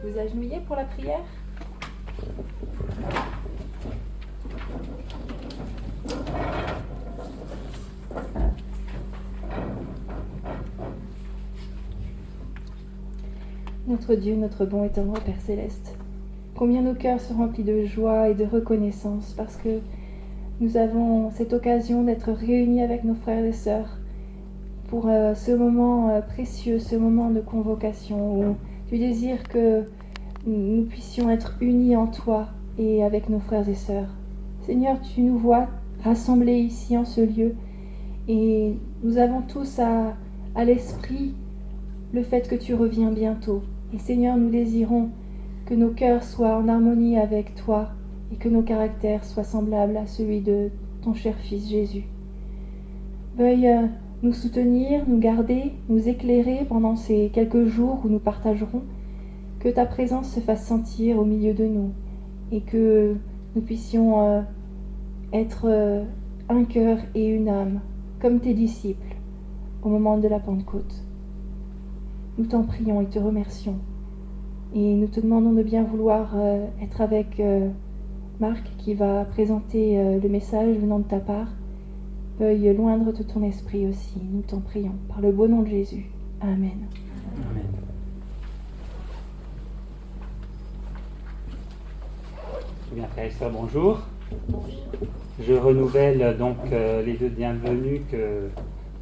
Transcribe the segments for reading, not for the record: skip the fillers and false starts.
vous agenouiller pour la prière. Notre Dieu, notre bon et tendre Père Céleste, combien nos cœurs sont remplis de joie et de reconnaissance parce que nous avons cette occasion d'être réunis avec nos frères et sœurs pour ce moment précieux, ce moment de convocation où tu désires que nous puissions être unis en toi et avec nos frères et sœurs. Seigneur, tu nous vois rassemblés ici en ce lieu et nous avons tous à l'esprit le fait que tu reviens bientôt. Et Seigneur, nous désirons que nos cœurs soient en harmonie avec toi et que nos caractères soient semblables à celui de ton cher Fils Jésus. Veuille nous soutenir, nous garder, nous éclairer pendant ces quelques jours où nous partagerons, que ta présence se fasse sentir au milieu de nous et que nous puissions être un cœur et une âme, comme tes disciples, au moment de la Pentecôte. Nous t'en prions et te remercions. Et nous te demandons de bien vouloir être avec Marc qui va présenter le message venant de ta part. Veuille loindre de ton esprit aussi, nous t'en prions. Par le beau nom de Jésus. Amen. Amen. Bien, frères et sœurs, bonjour. Je renouvelle donc les vœux de bienvenue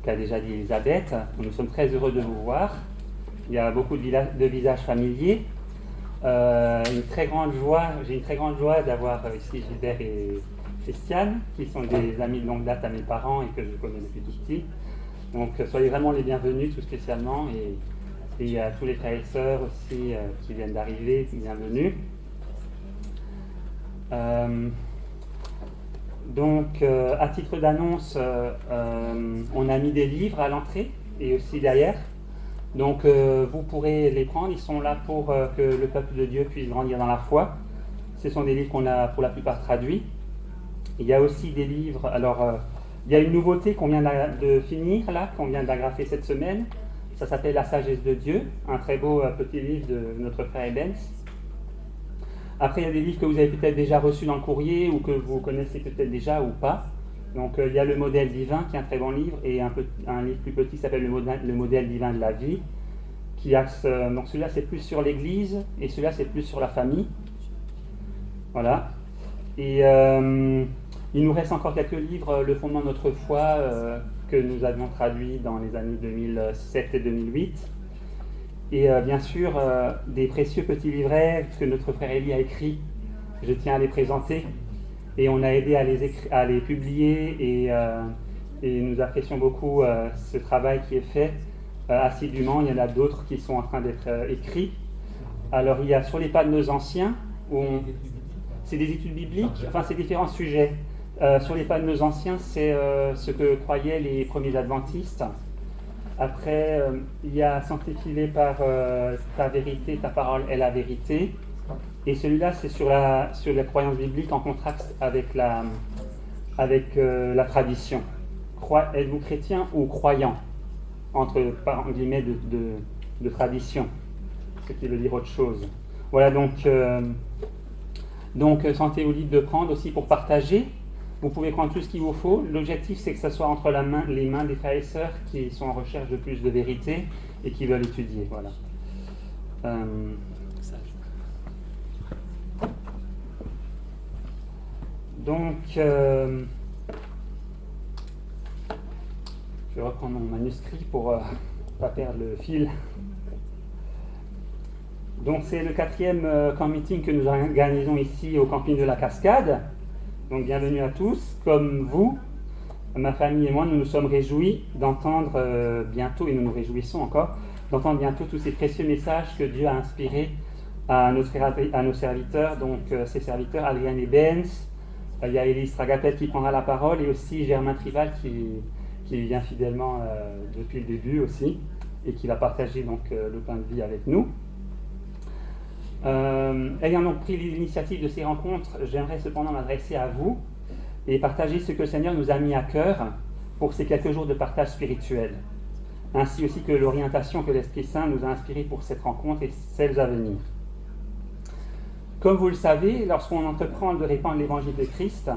qu'a déjà dit Elisabeth. Nous sommes très heureux de vous voir. Il y a beaucoup de visages familiers. J'ai une très grande joie d'avoir ici Gilbert et Christiane, qui sont des amis de longue date à mes parents et que je connais depuis tout petit. Donc soyez vraiment les bienvenus tout spécialement et à tous les frères et sœurs aussi qui viennent d'arriver, bienvenue. Donc à titre d'annonce, on a mis des livres à l'entrée et aussi derrière. Donc vous pourrez les prendre, ils sont là pour que le peuple de Dieu puisse grandir dans la foi. Ce sont des livres qu'on a pour la plupart traduits. Il y a aussi des livres, il y a une nouveauté qu'on vient de finir là, qu'on vient d'agrafer cette semaine. Ça s'appelle La sagesse de Dieu, un très beau petit livre de notre frère Ebens. Après il y a des livres que vous avez peut-être déjà reçus dans le courrier ou que vous connaissez peut-être déjà ou pas. Donc il y a le modèle divin qui est un très bon livre et un livre plus petit qui s'appelle le modèle divin de la vie qui axe, donc celui-là c'est plus sur l'église et celui-là c'est plus sur la famille, voilà. Et il nous reste encore quelques livres, le fondement de notre foi que nous avions traduit dans les années 2007 et 2008 et bien sûr des précieux petits livrets que notre frère Élie a écrits, je tiens à les présenter. Et on a aidé à les publier et nous apprécions beaucoup ce travail qui est fait assidûment. Il y en a d'autres qui sont en train d'être écrits. Alors il y a Sur les pas de nos anciens, c'est des études bibliques, enfin c'est différents sujets. Sur les pas de nos anciens, c'est ce que croyaient les premiers adventistes. Après, il y a Sanctifié par ta vérité, ta parole est la vérité. Et celui-là, c'est sur la croyance biblique en contraste avec la tradition. Êtes-vous chrétien ou croyant? Entre guillemets de tradition, ce qui veut dire autre chose. Voilà, donc sentez-vous libre de prendre aussi pour partager. Vous pouvez prendre tout ce qu'il vous faut. L'objectif, c'est que ça soit entre les mains des frères et sœurs qui sont en recherche de plus de vérité et qui veulent étudier. Voilà. Donc, je vais reprendre mon manuscrit pour ne pas perdre le fil. Donc, c'est le 4e camp meeting que nous organisons ici au camping de la Cascade. Donc, bienvenue à tous. Comme vous, ma famille et moi, nous nous sommes réjouis d'entendre bientôt, et nous nous réjouissons encore, d'entendre bientôt tous ces précieux messages que Dieu a inspirés à nos serviteurs, donc ces serviteurs, Adrien et Benz. Il y a Élise Stragapet qui prendra la parole et aussi Germain Trival qui vient fidèlement depuis le début aussi et qui va partager donc le pain de vie avec nous. Ayant donc pris l'initiative de ces rencontres, j'aimerais cependant m'adresser à vous et partager ce que le Seigneur nous a mis à cœur pour ces quelques jours de partage spirituel, ainsi aussi que l'orientation que l'Esprit Saint nous a inspirée pour cette rencontre et celles à venir. Comme vous le savez, lorsqu'on entreprend de répandre l'évangile de Christ,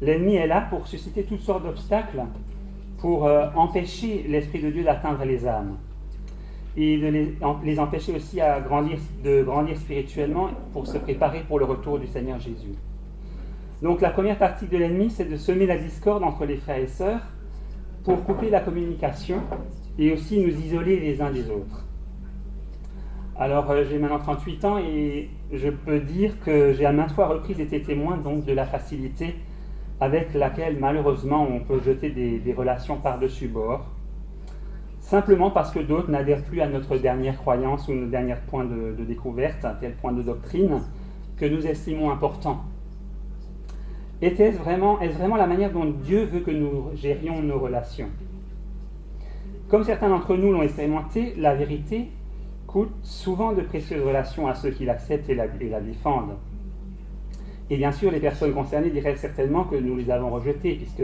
l'ennemi est là pour susciter toutes sortes d'obstacles, pour empêcher l'Esprit de Dieu d'atteindre les âmes et de les empêcher aussi de grandir spirituellement pour se préparer pour le retour du Seigneur Jésus. Donc la première tactique de l'ennemi, c'est de semer la discorde entre les frères et sœurs pour couper la communication et aussi nous isoler les uns des autres. Alors j'ai maintenant 38 ans et je peux dire que j'ai à maintes fois reprises été témoin donc de la facilité avec laquelle malheureusement on peut jeter des relations par-dessus bord, simplement parce que d'autres n'adhèrent plus à notre dernière croyance ou notre dernier point de découverte, un tel point de doctrine que nous estimons important. Est-ce vraiment la manière dont Dieu veut que nous gérions nos relations? Comme certains d'entre nous l'ont expérimenté, la vérité coûte souvent de précieuses relations à ceux qui l'acceptent et la défendent. Et bien sûr, les personnes concernées diraient certainement que nous les avons rejetées, puisque,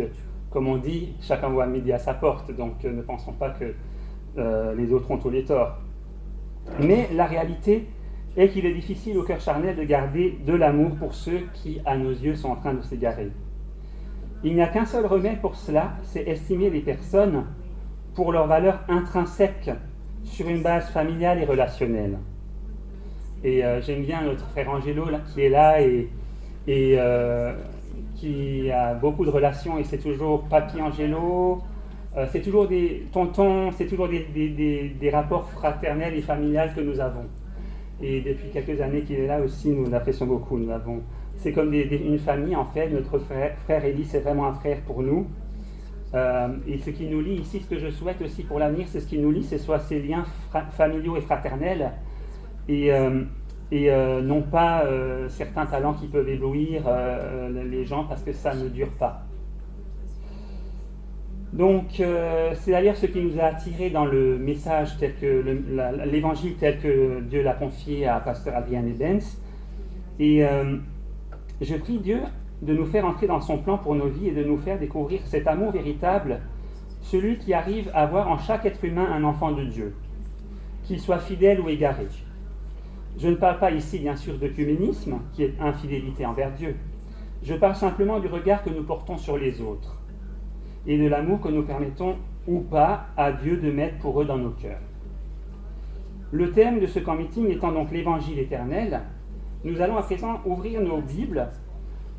comme on dit, chacun voit midi à sa porte, donc ne pensons pas que les autres ont tous les torts. Mais la réalité est qu'il est difficile au cœur charnel de garder de l'amour pour ceux qui, à nos yeux, sont en train de s'égarer. Il n'y a qu'un seul remède pour cela, c'est estimer les personnes pour leur valeur intrinsèque, sur une base familiale et relationnelle. Et j'aime bien notre frère Angelo là, qui est là et qui a beaucoup de relations, et c'est toujours Papy Angelo, c'est toujours des tontons, c'est toujours des rapports fraternels et familiales que nous avons. Et depuis quelques années qu'il est là aussi, nous l'apprécions beaucoup. C'est comme une famille en fait. Notre frère Élie, c'est vraiment un frère pour nous. Et ce qui nous lie ici, ce que je souhaite aussi pour l'avenir, c'est ce qui nous lie, c'est soit ces liens familiaux et fraternels, et non pas certains talents qui peuvent éblouir les gens parce que ça ne dure pas. Donc, c'est d'ailleurs ce qui nous a attirés dans le message tel que l'évangile tel que Dieu l'a confié à pasteur Adrien Ebens. Et je prie Dieu de nous faire entrer dans son plan pour nos vies et de nous faire découvrir cet amour véritable, celui qui arrive à voir en chaque être humain un enfant de Dieu, qu'il soit fidèle ou égaré. Je ne parle pas ici, bien sûr, d'œcuménisme, qui est infidélité envers Dieu. Je parle simplement du regard que nous portons sur les autres et de l'amour que nous permettons ou pas à Dieu de mettre pour eux dans nos cœurs. Le thème de ce camp meeting étant donc l'évangile éternel, nous allons à présent ouvrir nos Bibles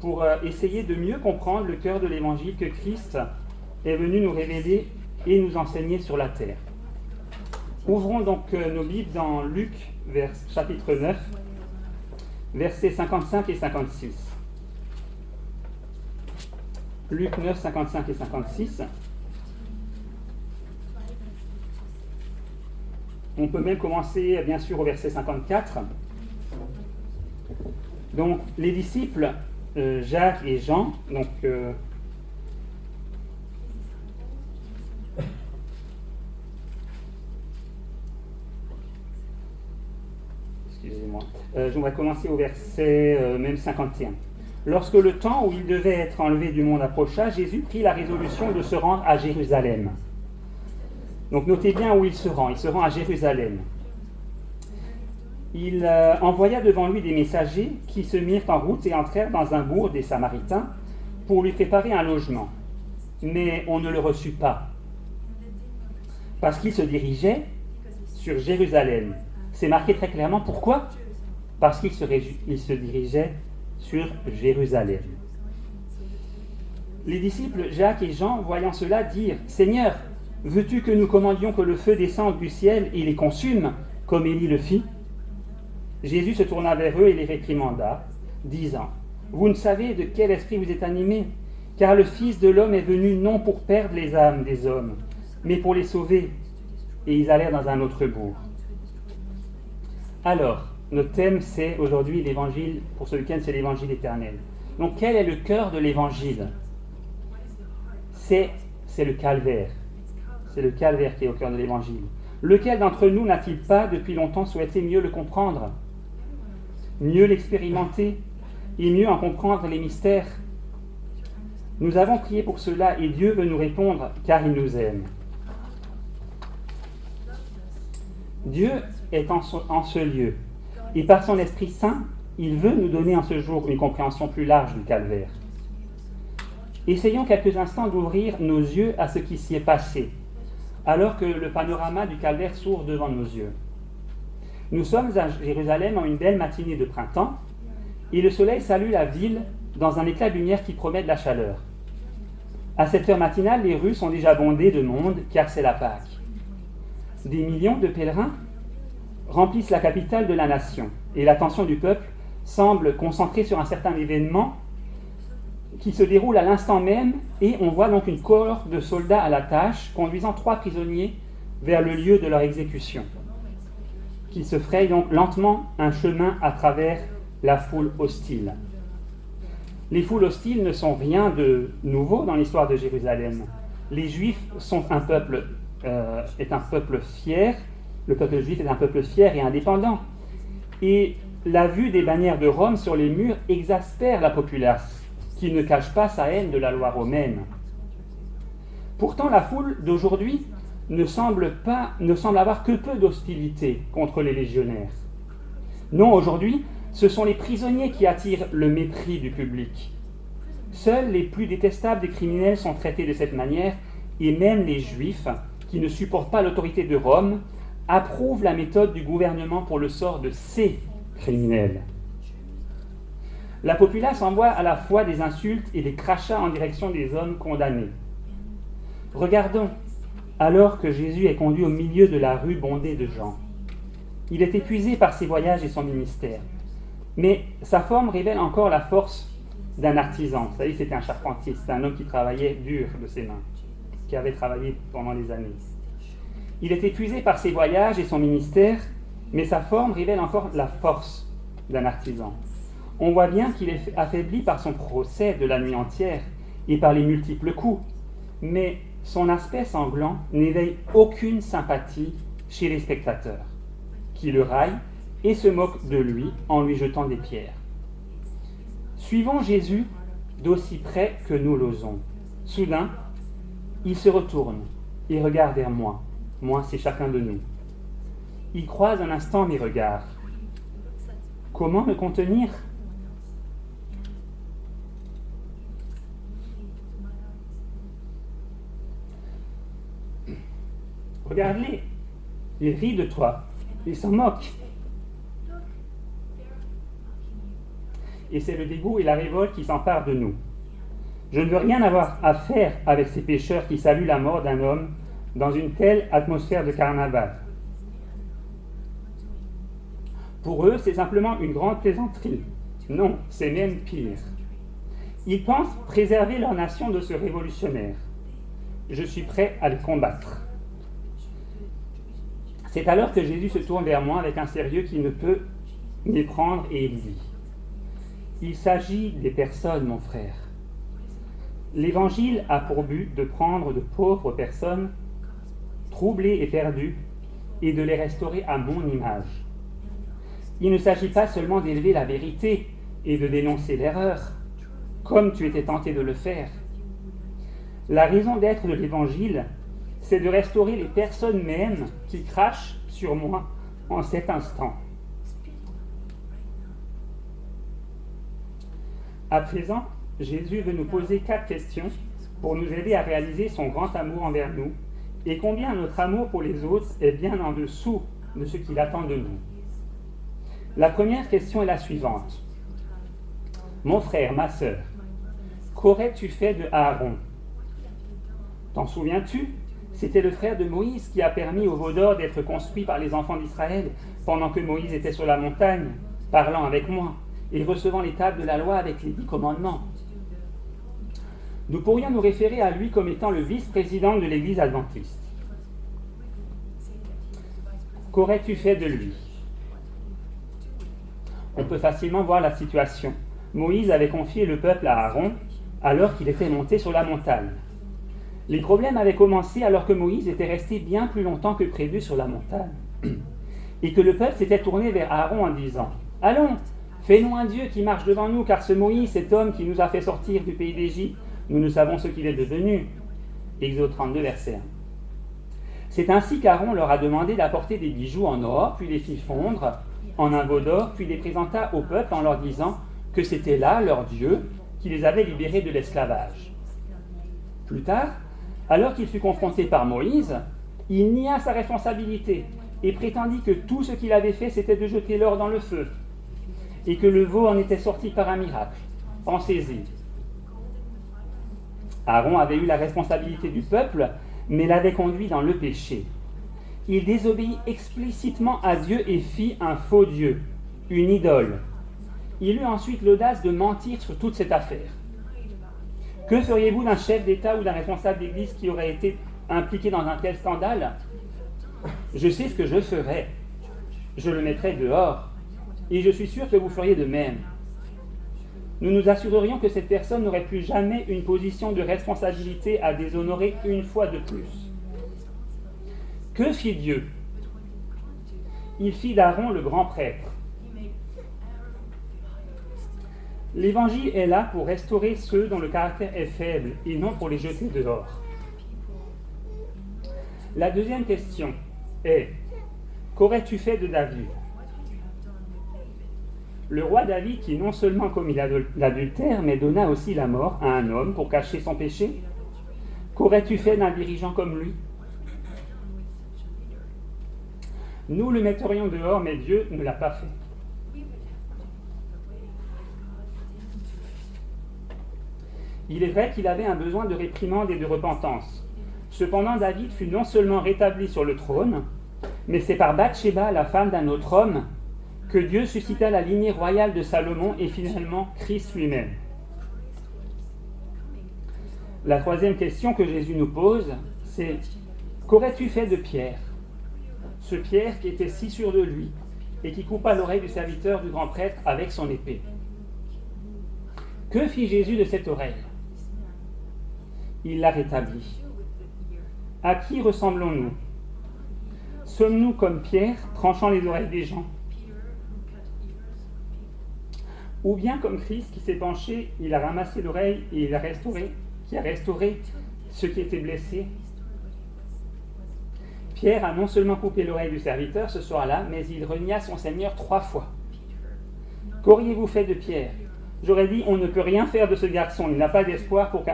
pour essayer de mieux comprendre le cœur de l'évangile que Christ est venu nous révéler et nous enseigner sur la terre. Ouvrons donc nos Bibles dans Luc, chapitre 9, versets 55 et 56. Luc 9, 55 et 56. On peut même commencer, bien sûr, au verset 54. Donc, les disciples, Jacques et Jean, donc... excusez-moi. On va commencer au verset même 51. Lorsque le temps où il devait être enlevé du monde approcha, Jésus prit la résolution de se rendre à Jérusalem. Donc notez bien où il se rend. Il se rend à Jérusalem. Il envoya devant lui des messagers qui se mirent en route et entrèrent dans un bourg des Samaritains pour lui préparer un logement. Mais on ne le reçut pas, parce qu'il se dirigeait sur Jérusalem. C'est marqué très clairement. Pourquoi ? Parce qu'il se dirigeait sur Jérusalem. Les disciples Jacques et Jean, voyant cela, dirent « Seigneur, veux-tu que nous commandions que le feu descende du ciel et les consume, comme Élie le fit ?» Jésus se tourna vers eux et les réprimanda, disant « Vous ne savez de quel esprit vous êtes animés, car le Fils de l'homme est venu non pour perdre les âmes des hommes, mais pour les sauver. » Et ils allèrent dans un autre bourg. Alors, notre thème, c'est aujourd'hui l'évangile, pour ce week-end, c'est l'évangile éternel. Donc, quel est le cœur de l'évangile ? C'est le calvaire. C'est le calvaire qui est au cœur de l'évangile. Lequel d'entre nous n'a-t-il pas, depuis longtemps, souhaité mieux le comprendre, mieux l'expérimenter et mieux en comprendre les mystères ? Nous avons prié pour cela et Dieu veut nous répondre, car il nous aime. Dieu est en ce lieu. Et par son Esprit Saint, il veut nous donner en ce jour une compréhension plus large du calvaire. Essayons quelques instants d'ouvrir nos yeux à ce qui s'y est passé, alors que le panorama du calvaire s'ouvre devant nos yeux. Nous sommes à Jérusalem en une belle matinée de printemps, et le soleil salue la ville dans un éclat de lumière qui promet de la chaleur. À cette heure matinale, les rues sont déjà bondées de monde, car c'est la Pâque. Des millions de pèlerins remplissent la capitale de la nation, et l'attention du peuple semble concentrée sur un certain événement qui se déroule à l'instant même, et on voit donc une cohorte de soldats à la tâche, conduisant 3 prisonniers vers le lieu de leur exécution, qui se frayent donc lentement un chemin à travers la foule hostile. Les foules hostiles ne sont rien de nouveau dans l'histoire de Jérusalem. Les Juifs sont un peuple fier, le peuple juif est un peuple fier et indépendant. Et la vue des bannières de Rome sur les murs exaspère la populace, qui ne cache pas sa haine de la loi romaine. Pourtant, la foule d'aujourd'hui ne semble avoir que peu d'hostilité contre les légionnaires. Non, aujourd'hui, ce sont les prisonniers qui attirent le mépris du public. Seuls les plus détestables des criminels sont traités de cette manière, et même les Juifs, qui ne supportent pas l'autorité de Rome, approuvent la méthode du gouvernement pour le sort de ces criminels. La populace envoie à la fois des insultes et des crachats en direction des hommes condamnés. Regardons, alors que Jésus est conduit au milieu de la rue bondée de gens. Il est épuisé par ses voyages et son ministère. Mais sa forme révèle encore la force d'un artisan. Vous savez, c'était un charpentier, c'était un homme qui travaillait dur de ses mains, qui avait travaillé pendant des années. Il est épuisé par ses voyages et son ministère, mais sa forme révèle encore la force d'un artisan. On voit bien qu'il est affaibli par son procès de la nuit entière et par les multiples coups, mais son aspect sanglant n'éveille aucune sympathie chez les spectateurs, qui le raillent et se moquent de lui en lui jetant des pierres. Suivons Jésus d'aussi près que nous l'osons. Soudain, il se retourne et regarde vers moi. Moi, c'est chacun de nous. Il croise un instant mes regards. Comment me contenir ? Regarde-les. Ils rient de toi. Ils s'en moquent. Et c'est le dégoût et la révolte qui s'emparent de nous. Je ne veux rien avoir à faire avec ces pécheurs qui saluent la mort d'un homme dans une telle atmosphère de carnaval. Pour eux, c'est simplement une grande plaisanterie. Non, c'est même pire. Ils pensent préserver leur nation de ce révolutionnaire. Je suis prêt à le combattre. C'est alors que Jésus se tourne vers moi avec un sérieux qui ne peut méprendre et il dit : il s'agit des personnes, mon frère. L'Évangile a pour but de prendre de pauvres personnes troublées et perdues et de les restaurer à mon image. Il ne s'agit pas seulement d'élever la vérité et de dénoncer l'erreur, comme tu étais tenté de le faire. La raison d'être de l'Évangile, c'est de restaurer les personnes mêmes qui crachent sur moi en cet instant. À présent, Jésus veut nous poser 4 questions pour nous aider à réaliser son grand amour envers nous et combien notre amour pour les autres est bien en dessous de ce qu'il attend de nous. La première question est la suivante. Mon frère, ma sœur, qu'aurais-tu fait de Aaron ? T'en souviens-tu ? C'était le frère de Moïse qui a permis au veau d'or d'être construit par les enfants d'Israël pendant que Moïse était sur la montagne, parlant avec moi et recevant les tables de la loi avec les 10 commandements. Nous pourrions nous référer à lui comme étant le vice-président de l'Église adventiste. Qu'aurais-tu fait de lui ? On peut facilement voir la situation. Moïse avait confié le peuple à Aaron alors qu'il était monté sur la montagne. Les problèmes avaient commencé alors que Moïse était resté bien plus longtemps que prévu sur la montagne et que le peuple s'était tourné vers Aaron en disant : « Allons, fais-nous un Dieu qui marche devant nous, car ce Moïse, cet homme qui nous a fait sortir du pays d'Égypte, nous ne savons ce qu'il est devenu. » Exode 32, verset 1. C'est ainsi qu'Aaron leur a demandé d'apporter des bijoux en or, puis les fit fondre, en un veau d'or, puis les présenta au peuple en leur disant que c'était là leur Dieu qui les avait libérés de l'esclavage. Plus tard, alors qu'il fut confronté par Moïse, il nia sa responsabilité et prétendit que tout ce qu'il avait fait, c'était de jeter l'or dans le feu, et que le veau en était sorti par un miracle. Pensez-y. Aaron avait eu la responsabilité du peuple, mais l'avait conduit dans le péché. Il désobéit explicitement à Dieu et fit un faux Dieu, une idole. Il eut ensuite l'audace de mentir sur toute cette affaire. Que feriez-vous d'un chef d'État ou d'un responsable d'Église qui aurait été impliqué dans un tel scandale? Je sais ce que je ferais. Je le mettrais dehors. Et je suis sûr que vous feriez de même. Nous nous assurerions que cette personne n'aurait plus jamais une position de responsabilité à déshonorer une fois de plus. Que fit Dieu? Il fit d'Aaron le grand prêtre. L'Évangile est là pour restaurer ceux dont le caractère est faible et non pour les jeter dehors. La deuxième question est: qu'aurais-tu fait de David? Le roi David, qui non seulement commit l'adultère, mais donna aussi la mort à un homme pour cacher son péché, qu'aurais-tu fait d'un dirigeant comme lui? Nous le metterions dehors, mais Dieu ne l'a pas fait. Il est vrai qu'il avait un besoin de réprimande et de repentance. Cependant, David fut non seulement rétabli sur le trône, mais c'est par Bathsheba, la femme d'un autre homme, que Dieu suscita la lignée royale de Salomon et finalement Christ lui-même. La troisième question que Jésus nous pose, c'est: qu'aurais-tu fait de Pierre? Ce Pierre qui était si sûr de lui et qui coupa l'oreille du serviteur du grand prêtre avec son épée. Que fit Jésus de cette oreille? Il l'a rétablie. À qui ressemblons-nous? Sommes-nous comme Pierre, tranchant les oreilles des gens? Ou bien comme Christ qui s'est penché, il a ramassé l'oreille et il a restauré, qui a restauré ceux qui étaient blessés? Pierre a non seulement coupé l'oreille du serviteur ce soir-là, mais il renia son Seigneur 3 fois. Qu'auriez-vous fait de Pierre? J'aurais dit: on ne peut rien faire de ce garçon, il n'a pas d'espoir pour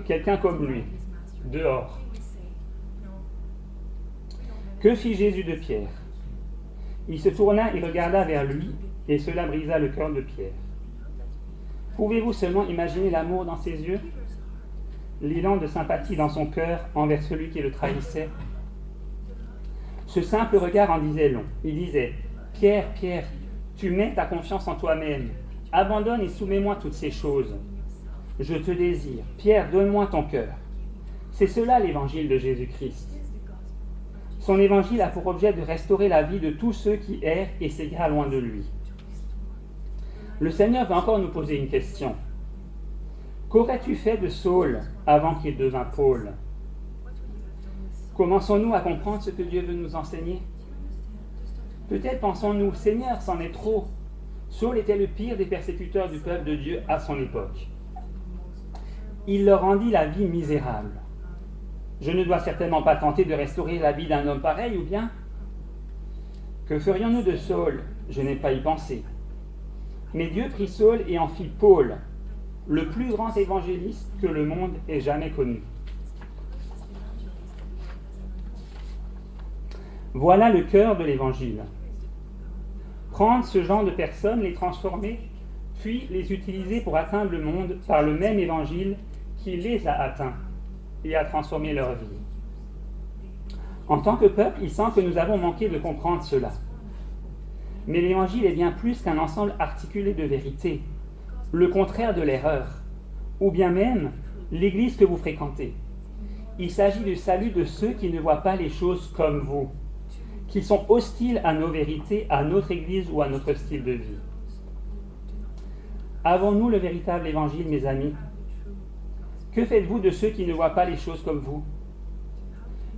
quelqu'un comme lui. Dehors. Que fit Jésus de Pierre? Il se tourna et regarda vers lui, et cela brisa le cœur de Pierre. Pouvez-vous seulement imaginer l'amour dans ses yeux? L'élan de sympathie dans son cœur envers celui qui le trahissait? Ce simple regard en disait long. Il disait: Pierre, Pierre, tu mets ta confiance en toi-même. Abandonne et soumets-moi toutes ces choses. Je te désire. Pierre, donne-moi ton cœur. C'est cela l'évangile de Jésus-Christ. Son évangile a pour objet de restaurer la vie de tous ceux qui errent et s'égarent loin de lui. Le Seigneur va encore nous poser une question. Qu'aurais-tu fait de Saul avant qu'il devint Paul? Commençons-nous à comprendre ce que Dieu veut nous enseigner? Peut-être pensons-nous: Seigneur, c'en est trop. Saul était le pire des persécuteurs du peuple de Dieu à son époque. Il leur rendit la vie misérable. Je ne dois certainement pas tenter de restaurer la vie d'un homme pareil, ou bien? Que ferions-nous de Saul? Je n'ai pas y pensé. Mais Dieu prit Saul et en fit Paul, le plus grand évangéliste que le monde ait jamais connu. Voilà le cœur de l'évangile. Prendre ce genre de personnes, les transformer, puis les utiliser pour atteindre le monde par le même évangile qui les a atteints et a transformé leur vie. En tant que peuple, il semble que nous avons manqué de comprendre cela. Mais l'évangile est bien plus qu'un ensemble articulé de vérités, le contraire de l'erreur, ou bien même l'église que vous fréquentez. Il s'agit du salut de ceux qui ne voient pas les choses comme vous, qui sont hostiles à nos vérités, à notre église ou à notre style de vie. Avons-nous le véritable évangile, mes amis? Que faites-vous de ceux qui ne voient pas les choses comme vous?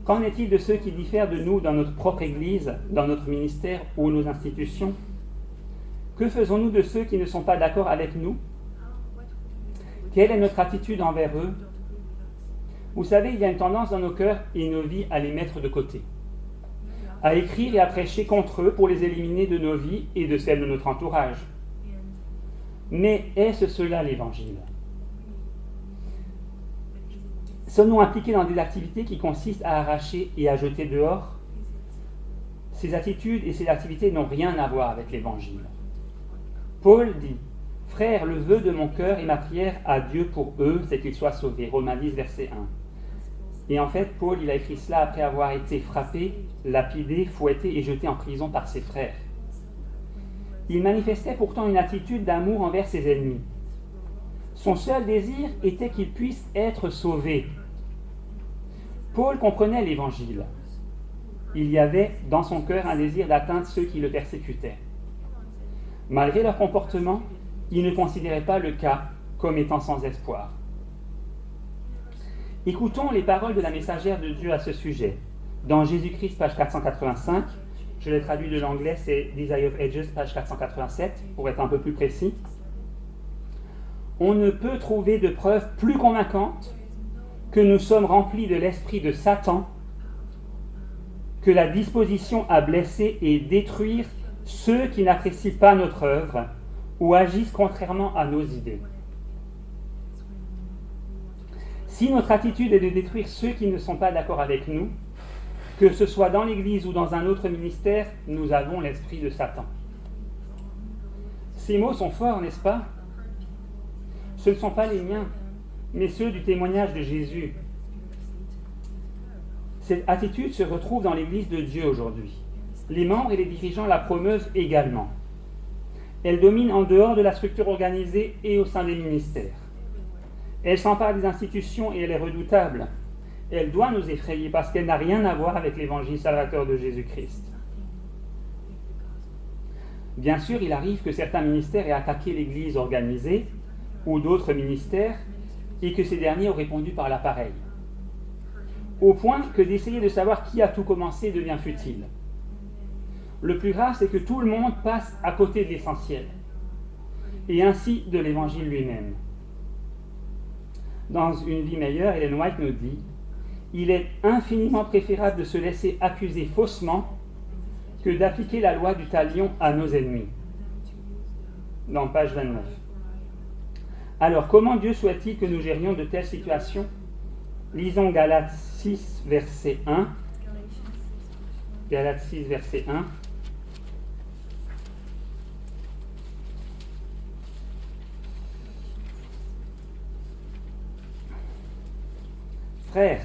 Qu'en est-il de ceux qui diffèrent de nous dans notre propre église, dans notre ministère ou nos institutions? Que faisons-nous de ceux qui ne sont pas d'accord avec nous? Quelle est notre attitude envers eux? Vous savez, il y a une tendance dans nos cœurs et nos vies à les mettre de côté. à écrire et à prêcher contre eux pour les éliminer de nos vies et de celles de notre entourage. Mais est-ce cela l'Évangile? Sommes-nous impliqués dans des activités qui consistent à arracher et à jeter dehors? Ces attitudes et ces activités n'ont rien à voir avec l'Évangile. Paul dit « Frères, le vœu de mon cœur et ma prière à Dieu pour eux, c'est qu'ils soient sauvés. » Romains 10, verset 1. Et en fait, Paul, il a écrit cela après avoir été frappé, lapidé, fouetté et jeté en prison par ses frères. Il manifestait pourtant une attitude d'amour envers ses ennemis. Son seul désir était qu'ils puissent être sauvés. Paul comprenait l'Évangile. Il y avait dans son cœur un désir d'atteindre ceux qui le persécutaient. Malgré leur comportement, il ne considérait pas le cas comme étant sans espoir. Écoutons les paroles de la messagère de Dieu à ce sujet. Dans Jésus-Christ, page 485, je l'ai traduit de l'anglais, c'est Desire of Ages, page 487, pour être un peu plus précis. On ne peut trouver de preuve plus convaincante que nous sommes remplis de l'esprit de Satan que la disposition à blesser et détruire ceux qui n'apprécient pas notre œuvre ou agissent contrairement à nos idées. Si notre attitude est de détruire ceux qui ne sont pas d'accord avec nous, que ce soit dans l'Église ou dans un autre ministère, nous avons l'esprit de Satan. Ces mots sont forts, n'est-ce pas? Ce ne sont pas les miens, mais ceux du témoignage de Jésus. Cette attitude se retrouve dans l'Église de Dieu aujourd'hui. Les membres et les dirigeants la promeuvent également. Elle domine en dehors de la structure organisée et au sein des ministères. Elle s'empare des institutions et elle est redoutable. Elle doit nous effrayer parce qu'elle n'a rien à voir avec l'évangile salvateur de Jésus-Christ. Bien sûr, il arrive que certains ministères aient attaqué l'Église organisée ou d'autres ministères et que ces derniers ont répondu par l'appareil. Au point que d'essayer de savoir qui a tout commencé devient futile. Le plus grave, c'est que tout le monde passe à côté de l'essentiel, et ainsi de l'Évangile lui-même. Dans Une vie meilleure, Ellen White nous dit « Il est infiniment préférable de se laisser accuser faussement que d'appliquer la loi du talion à nos ennemis. » Dans page 29. Alors, comment Dieu souhaite-t-il que nous gérions de telles situations? Lisons Galates 6, verset 1. Galates 6, verset 1. Frères,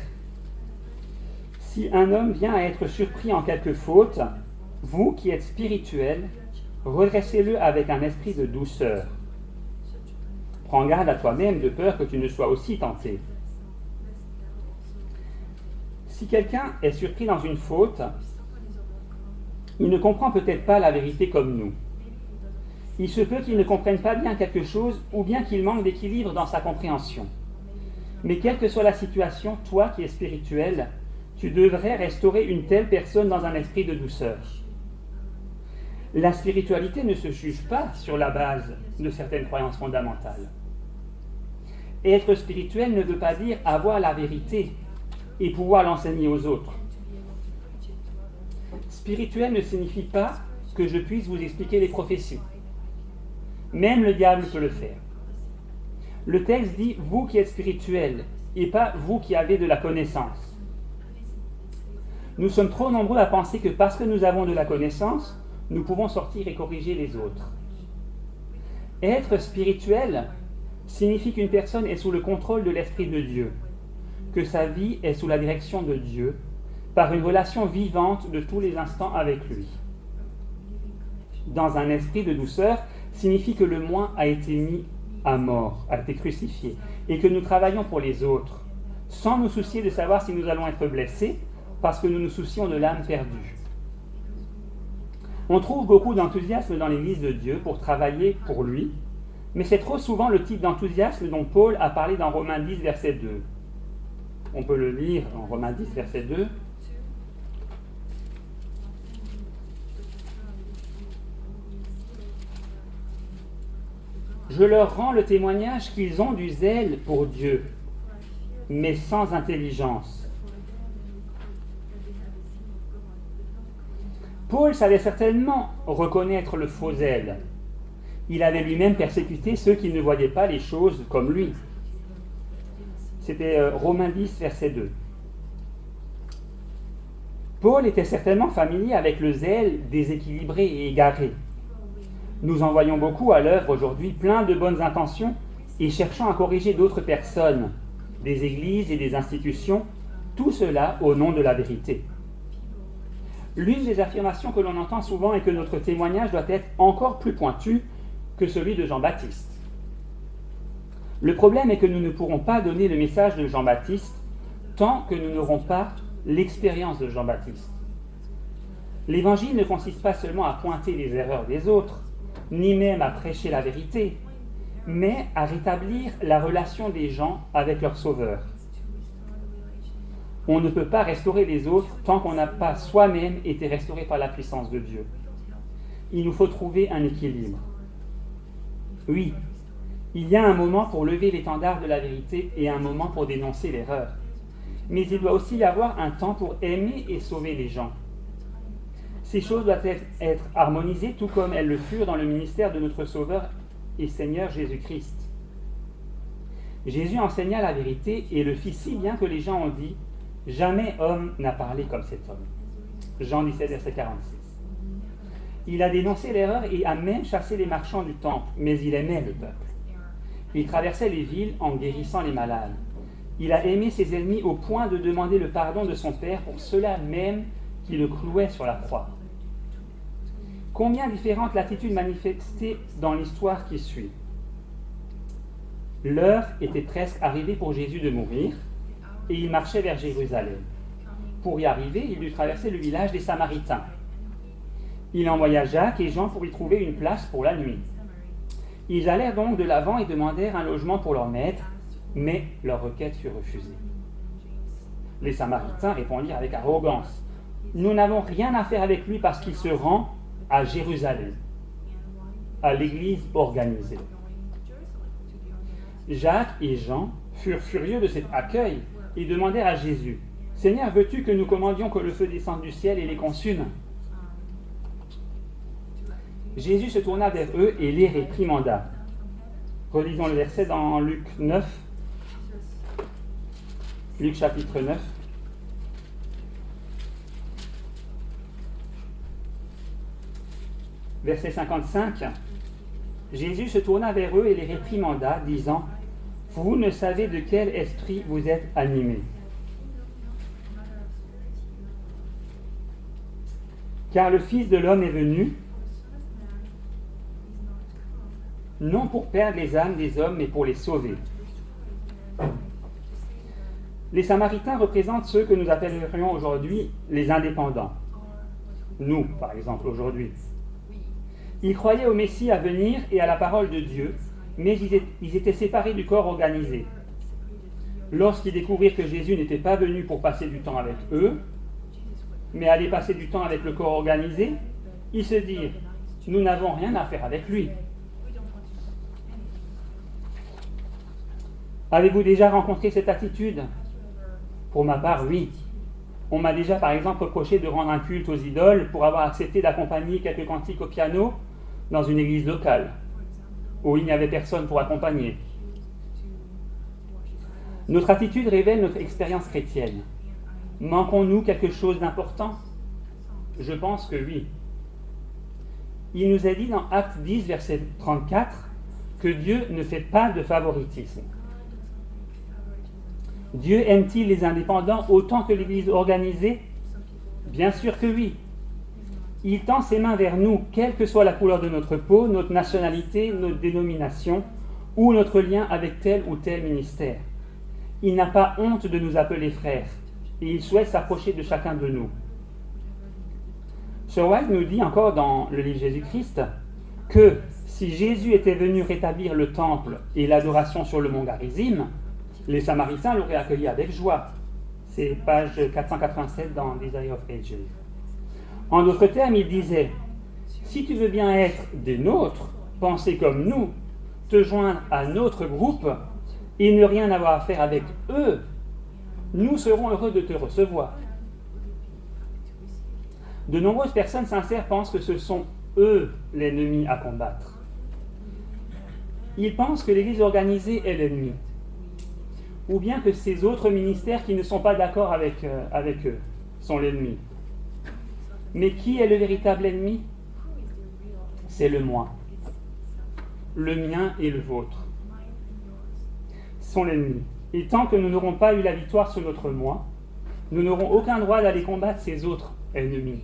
si un homme vient à être surpris en quelque faute, vous qui êtes spirituels, redressez-le avec un esprit de douceur. Prends garde à toi-même de peur que tu ne sois aussi tenté. Si quelqu'un est surpris dans une faute, il ne comprend peut-être pas la vérité comme nous. Il se peut qu'il ne comprenne pas bien quelque chose ou bien qu'il manque d'équilibre dans sa compréhension. Mais quelle que soit la situation, toi qui es spirituel, tu devrais restaurer une telle personne dans un esprit de douceur. La spiritualité ne se juge pas sur la base de certaines croyances fondamentales. Être spirituel ne veut pas dire avoir la vérité et pouvoir l'enseigner aux autres. Spirituel ne signifie pas que je puisse vous expliquer les prophéties. Même le diable peut le faire. Le texte dit « vous qui êtes spirituels » et pas « vous qui avez de la connaissance ». Nous sommes trop nombreux à penser que parce que nous avons de la connaissance, nous pouvons sortir et corriger les autres. Être spirituel signifie qu'une personne est sous le contrôle de l'Esprit de Dieu, que sa vie est sous la direction de Dieu, par une relation vivante de tous les instants avec lui. Dans un esprit de douceur signifie que le moi a été mis à mort, a été crucifié, et que nous travaillons pour les autres, sans nous soucier de savoir si nous allons être blessés, parce que nous nous soucions de l'âme perdue. On trouve beaucoup d'enthousiasme dans l'Église de Dieu pour travailler pour lui, mais c'est trop souvent le type d'enthousiasme dont Paul a parlé dans Romains 10, verset 2. On peut le lire en Romains 10, verset 2. Je leur rends le témoignage qu'ils ont du zèle pour Dieu, mais sans intelligence. Paul savait certainement reconnaître le faux zèle. Il avait lui-même persécuté ceux qui ne voyaient pas les choses comme lui. C'était Romains 10, verset 2. Paul était certainement familier avec le zèle déséquilibré et égaré. Nous en voyons beaucoup à l'œuvre aujourd'hui, plein de bonnes intentions et cherchant à corriger d'autres personnes, des églises et des institutions, tout cela au nom de la vérité. L'une des affirmations que l'on entend souvent est que notre témoignage doit être encore plus pointu que celui de Jean-Baptiste. Le problème est que nous ne pourrons pas donner le message de Jean-Baptiste tant que nous n'aurons pas l'expérience de Jean-Baptiste. L'évangile ne consiste pas seulement à pointer les erreurs des autres, ni même à prêcher la vérité, mais à rétablir la relation des gens avec leur Sauveur. On ne peut pas restaurer les autres tant qu'on n'a pas soi-même été restauré par la puissance de Dieu. Il nous faut trouver un équilibre. Oui, il y a un moment pour lever l'étendard de la vérité et un moment pour dénoncer l'erreur. Mais il doit aussi y avoir un temps pour aimer et sauver les gens. Ces choses doivent être harmonisées tout comme elles le furent dans le ministère de notre Sauveur et Seigneur Jésus-Christ. Jésus enseigna la vérité et le fit si bien que les gens ont dit « Jamais homme n'a parlé comme cet homme ». Jean 17, verset 46. Il a dénoncé l'erreur et a même chassé les marchands du temple, mais il aimait le peuple. Il traversait les villes en guérissant les malades. Il a aimé ses ennemis au point de demander le pardon de son Père pour ceux-là même qui le clouaient sur la croix. Combien différentes l'attitude manifestée dans l'histoire qui suit. L'heure était presque arrivée pour Jésus de mourir et il marchait vers Jérusalem. Pour y arriver, il dut traverser le village des Samaritains. Il envoya Jacques et Jean pour y trouver une place pour la nuit. Ils allèrent donc de l'avant et demandèrent un logement pour leur maître, mais leur requête fut refusée. Les Samaritains répondirent avec arrogance « Nous n'avons rien à faire avec lui parce qu'il se rend à Jérusalem, à l'église organisée. » Jacques et Jean furent furieux de cet accueil et demandèrent à Jésus « Seigneur, veux-tu que nous commandions que le feu descende du ciel et les consume ?» Jésus se tourna vers eux et les réprimanda. Relisons le verset dans Luc 9. Luc chapitre 9. Verset 55. Jésus se tourna vers eux et les réprimanda, disant « Vous ne savez de quel esprit vous êtes animés. Car le Fils de l'homme est venu, non pour perdre les âmes des hommes, mais pour les sauver. » Les Samaritains représentent ceux que nous appellerions aujourd'hui les indépendants. Nous, par exemple, aujourd'hui. Ils croyaient au Messie à venir et à la parole de Dieu, mais ils étaient séparés du corps organisé. Lorsqu'ils découvrirent que Jésus n'était pas venu pour passer du temps avec eux, mais aller passer du temps avec le corps organisé, ils se dirent « Nous n'avons rien à faire avec lui ». Avez-vous déjà rencontré cette attitude ? Pour ma part, oui. On m'a déjà par exemple reproché de rendre un culte aux idoles pour avoir accepté d'accompagner quelques cantiques au piano dans une église locale, où il n'y avait personne pour accompagner. Notre attitude révèle notre expérience chrétienne. Manquons-nous quelque chose d'important ? Je pense que oui. Il nous est dit dans Acte 10, verset 34, que Dieu ne fait pas de favoritisme. Dieu aime-t-il les indépendants autant que l'Église organisée ? Bien sûr que oui. Il tend ses mains vers nous, quelle que soit la couleur de notre peau, notre nationalité, notre dénomination ou notre lien avec tel ou tel ministère. Il n'a pas honte de nous appeler frères et il souhaite s'approcher de chacun de nous. Sir White nous dit encore dans le livre Jésus-Christ que si Jésus était venu rétablir le temple et l'adoration sur le mont Garizim, les Samaritains l'auraient accueilli avec joie. C'est page 487 dans Desire of Ages. En d'autres termes, il disait « Si tu veux bien être des nôtres, penser comme nous, te joindre à notre groupe et ne rien avoir à faire avec eux, nous serons heureux de te recevoir. » De nombreuses personnes sincères pensent que ce sont eux l'ennemi à combattre. Ils pensent que l'Église organisée est l'ennemi, ou bien que ces autres ministères qui ne sont pas d'accord avec eux sont l'ennemi. Mais qui est le véritable ennemi? C'est le moi. Le mien et le vôtre sont l'ennemi. Et tant que nous n'aurons pas eu la victoire sur notre moi, nous n'aurons aucun droit d'aller combattre ces autres ennemis.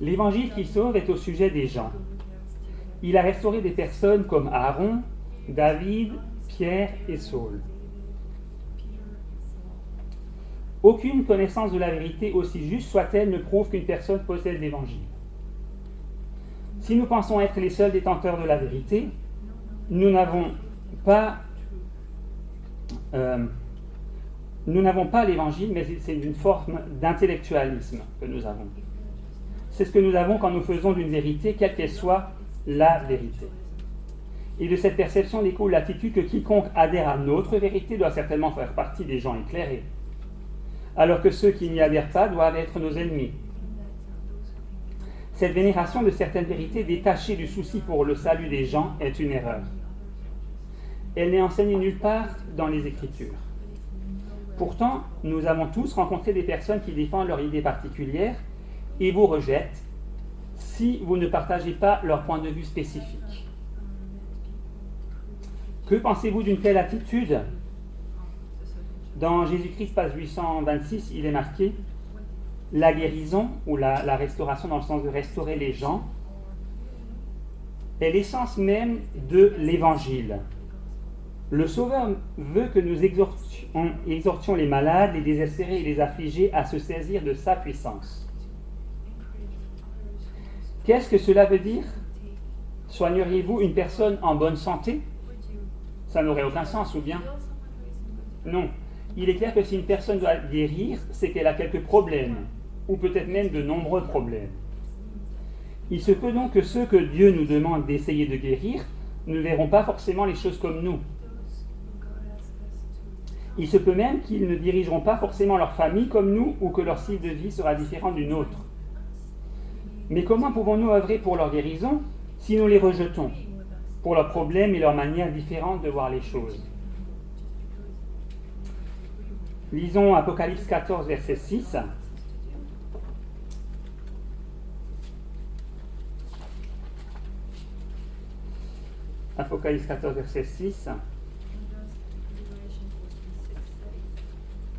L'évangile qui sauve est au sujet des gens. Il a restauré des personnes comme Aaron, David, Pierre et Saul. Aucune connaissance de la vérité, aussi juste soit-elle, ne prouve qu'une personne possède l'évangile. Si nous pensons être les seuls détenteurs de la vérité, nous n'avons pas l'évangile, mais c'est une forme d'intellectualisme que nous avons. C'est ce que nous avons quand nous faisons d'une vérité, quelle qu'elle soit, la vérité. Et de cette perception découle l'attitude que quiconque adhère à notre vérité doit certainement faire partie des gens éclairés, alors que ceux qui n'y adhèrent pas doivent être nos ennemis. Cette vénération de certaines vérités détachées du souci pour le salut des gens est une erreur. Elle n'est enseignée nulle part dans les Écritures. Pourtant, nous avons tous rencontré des personnes qui défendent leur idée particulière et vous rejettent si vous ne partagez pas leur point de vue spécifique. Que pensez-vous d'une telle attitude? Dans Jésus-Christ, page 826, il est marqué « La guérison » ou la restauration dans le sens de restaurer les gens est l'essence même de l'Évangile. Le Sauveur veut que nous exhortions les malades, les désespérés et les affligés à se saisir de sa puissance. Qu'est-ce que cela veut dire? Soigneriez-vous une personne en bonne santé? Ça n'aurait aucun sens, ou bien? Non. Il est clair que si une personne doit guérir, c'est qu'elle a quelques problèmes, ou peut-être même de nombreux problèmes. Il se peut donc que ceux que Dieu nous demande d'essayer de guérir ne verront pas forcément les choses comme nous. Il se peut même qu'ils ne dirigeront pas forcément leur famille comme nous, ou que leur style de vie sera différent du nôtre. Mais comment pouvons-nous œuvrer pour leur guérison si nous les rejetons, pour leurs problèmes et leur manière différente de voir les choses? Lisons Apocalypse 14, verset 6. Apocalypse 14, verset 6.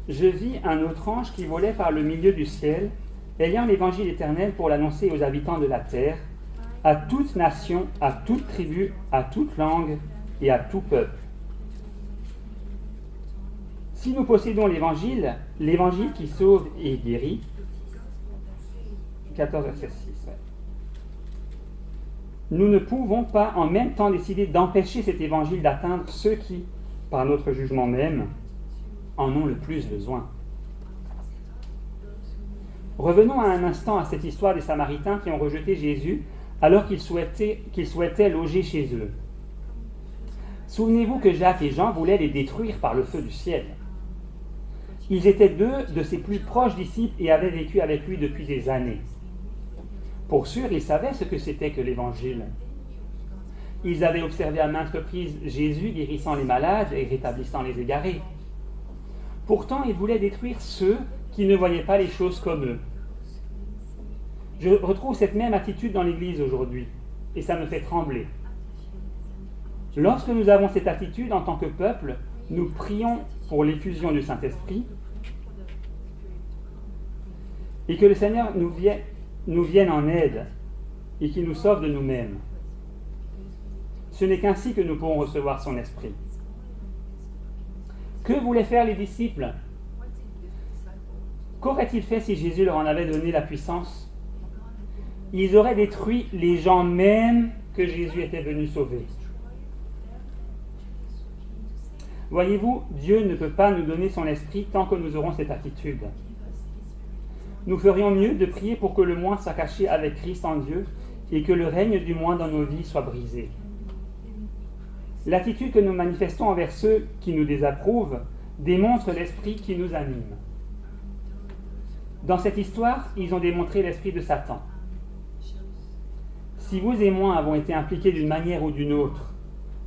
Je vis un autre ange qui volait par le milieu du ciel, ayant l'évangile éternel pour l'annoncer aux habitants de la terre, à toute nation, à toute tribu, à toute langue et à tout peuple. Si nous possédons l'évangile qui sauve et guérit, 14 verset 6, nous ne pouvons pas en même temps décider d'empêcher cet évangile d'atteindre ceux qui, par notre jugement même, en ont le plus besoin. Revenons un instant à cette histoire des Samaritains qui ont rejeté Jésus alors qu'ils souhaitaient loger chez eux. Souvenez-vous que Jacques et Jean voulaient les détruire par le feu du ciel. Ils étaient deux de ses plus proches disciples et avaient vécu avec lui depuis des années. Pour sûr, ils savaient ce que c'était que l'Évangile. Ils avaient observé à maintes reprises Jésus guérissant les malades et rétablissant les égarés. Pourtant, ils voulaient détruire ceux qui ne voyaient pas les choses comme eux. Je retrouve cette même attitude dans l'Église aujourd'hui, et ça me fait trembler. Lorsque nous avons cette attitude en tant que peuple, nous prions pour l'effusion du Saint-Esprit et que le Seigneur nous vienne en aide et qu'il nous sauve de nous-mêmes. Ce n'est qu'ainsi que nous pourrons recevoir son Esprit. Que voulaient faire les disciples? Qu'auraient-ils fait si Jésus leur en avait donné la puissance? Ils auraient détruit les gens même que Jésus était venu sauver. Voyez-vous, Dieu ne peut pas nous donner son esprit tant que nous aurons cette attitude. Nous ferions mieux de prier pour que le moi soit caché avec Christ en Dieu et que le règne du moi dans nos vies soit brisé. L'attitude que nous manifestons envers ceux qui nous désapprouvent démontre l'esprit qui nous anime. Dans cette histoire, ils ont démontré l'esprit de Satan. Si vous et moi avons été impliqués d'une manière ou d'une autre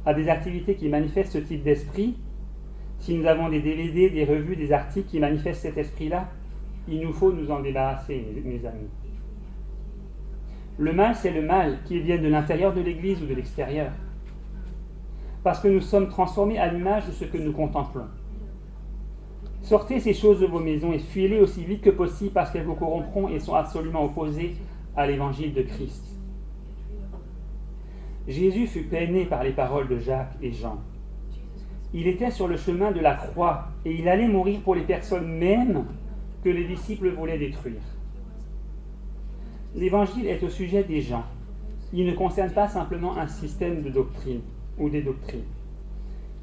à des activités qui manifestent ce type d'esprit, si nous avons des DVD, des revues, des articles qui manifestent cet esprit-là, il nous faut nous en débarrasser, mes amis. Le mal, c'est le mal, qu'il vienne de l'intérieur de l'Église ou de l'extérieur. Parce que nous sommes transformés à l'image de ce que nous contemplons. Sortez ces choses de vos maisons et fuyez-les aussi vite que possible parce qu'elles vous corrompront et sont absolument opposées à l'évangile de Christ. Jésus fut peiné par les paroles de Jacques et Jean. Il était sur le chemin de la croix et il allait mourir pour les personnes mêmes que les disciples voulaient détruire. L'évangile est au sujet des gens. Il ne concerne pas simplement un système de doctrine ou des doctrines.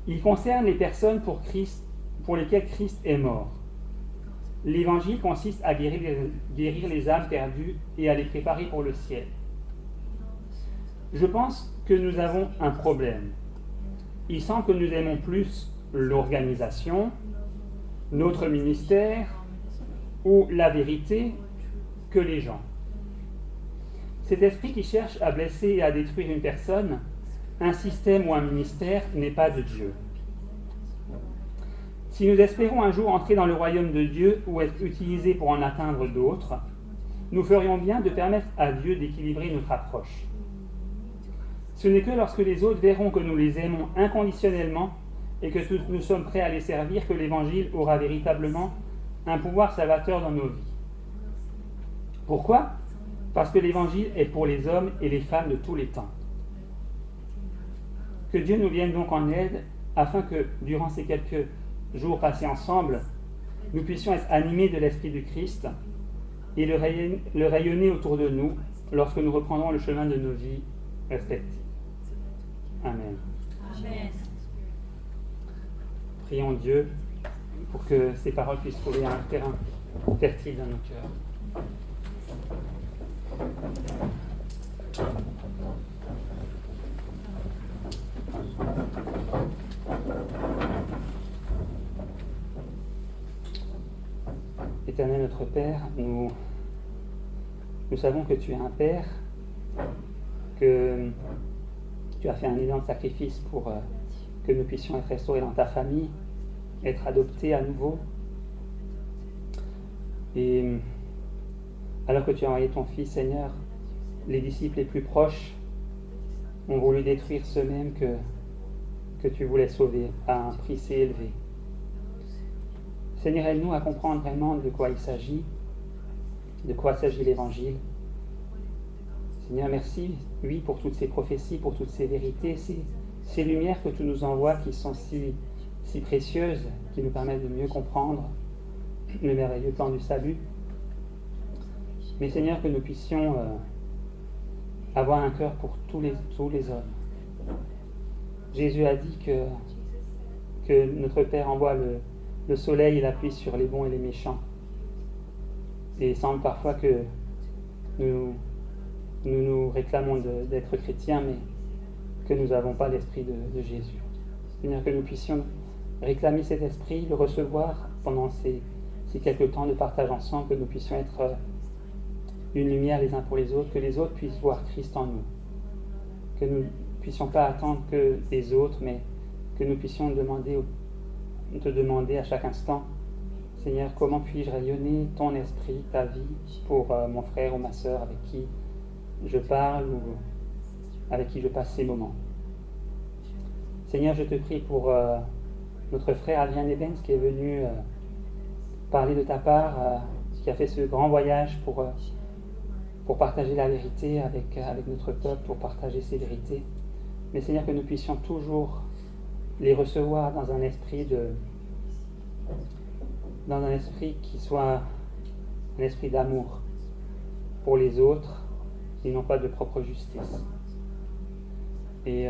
Il concerne les personnes pour lesquelles Christ est mort. L'évangile consiste à guérir les âmes perdues et à les préparer pour le ciel. Je pense que nous avons un problème. Il semble que nous aimons plus l'organisation, notre ministère ou la vérité que les gens. Cet esprit qui cherche à blesser et à détruire une personne, un système ou un ministère n'est pas de Dieu. Si nous espérons un jour entrer dans le royaume de Dieu ou être utilisés pour en atteindre d'autres, nous ferions bien de permettre à Dieu d'équilibrer notre approche. Ce n'est que lorsque les autres verront que nous les aimons inconditionnellement et que nous sommes prêts à les servir que l'Évangile aura véritablement un pouvoir salvateur dans nos vies. Pourquoi ? Parce que l'Évangile est pour les hommes et les femmes de tous les temps. Que Dieu nous vienne donc en aide afin que, durant ces quelques jours passés ensemble, nous puissions être animés de l'Esprit du Christ et le rayonner autour de nous lorsque nous reprendrons le chemin de nos vies respectives. Amen. Amen. Prions Dieu pour que ces paroles puissent trouver un terrain fertile dans nos cœurs. Éternel notre Père, nous savons que tu es un Père, que tu as fait un énorme sacrifice pour que nous puissions être restaurés dans ta famille, être adoptés à nouveau. Et alors que tu as envoyé ton Fils, Seigneur, les disciples les plus proches ont voulu détruire ceux-mêmes que tu voulais sauver à un prix si élevé. Seigneur, aide-nous à comprendre vraiment de quoi il s'agit, de quoi s'agit l'Évangile. Seigneur, merci, oui, pour toutes ces prophéties, pour toutes ces vérités, ces lumières que tu nous envoies qui sont si précieuses, qui nous permettent de mieux comprendre le merveilleux plan du salut. Mais Seigneur, que nous puissions avoir un cœur pour tous les hommes. Jésus a dit que notre Père envoie le soleil et la pluie sur les bons et les méchants. Et il semble parfois que nous réclamons d'être chrétiens, mais que nous n'avons pas l'esprit de Jésus. Seigneur, que nous puissions réclamer cet esprit, le recevoir pendant ces quelques temps de partage ensemble, que nous puissions être une lumière les uns pour les autres, que les autres puissent voir Christ en nous. Que nous ne puissions pas attendre que les autres, mais que nous puissions te demander à chaque instant, Seigneur, comment puis-je rayonner ton esprit, ta vie, pour mon frère ou ma sœur avec qui je parle ou avec qui je passe ces moments. Seigneur, je te prie pour notre frère Adrien Ebens qui est venu parler de ta part, qui a fait ce grand voyage pour partager la vérité avec notre peuple, pour partager ses vérités. Mais Seigneur, que nous puissions toujours les recevoir dans un esprit qui soit un esprit d'amour pour les autres et non pas de propre justice. Et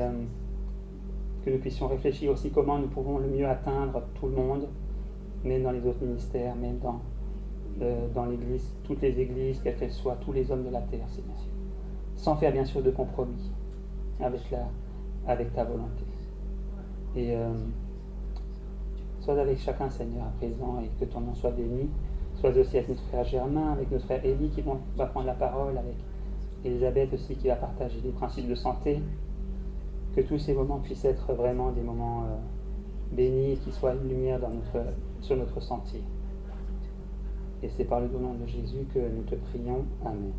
que nous puissions réfléchir aussi comment nous pouvons le mieux atteindre tout le monde, même dans les autres ministères, même dans l'Église, toutes les églises, quelles qu'elles soient, tous les hommes de la terre, Seigneur. Sans faire bien sûr de compromis avec ta volonté. Et sois avec chacun, Seigneur, à présent, et que ton nom soit béni. Sois aussi avec notre frère Germain, avec notre frère Élie qui va prendre la parole, avec Elisabeth aussi qui va partager des principes de santé. Que tous ces moments puissent être vraiment des moments bénis, qui soient une lumière sur notre sentier. Et c'est par le nom de Jésus que nous te prions. Amen.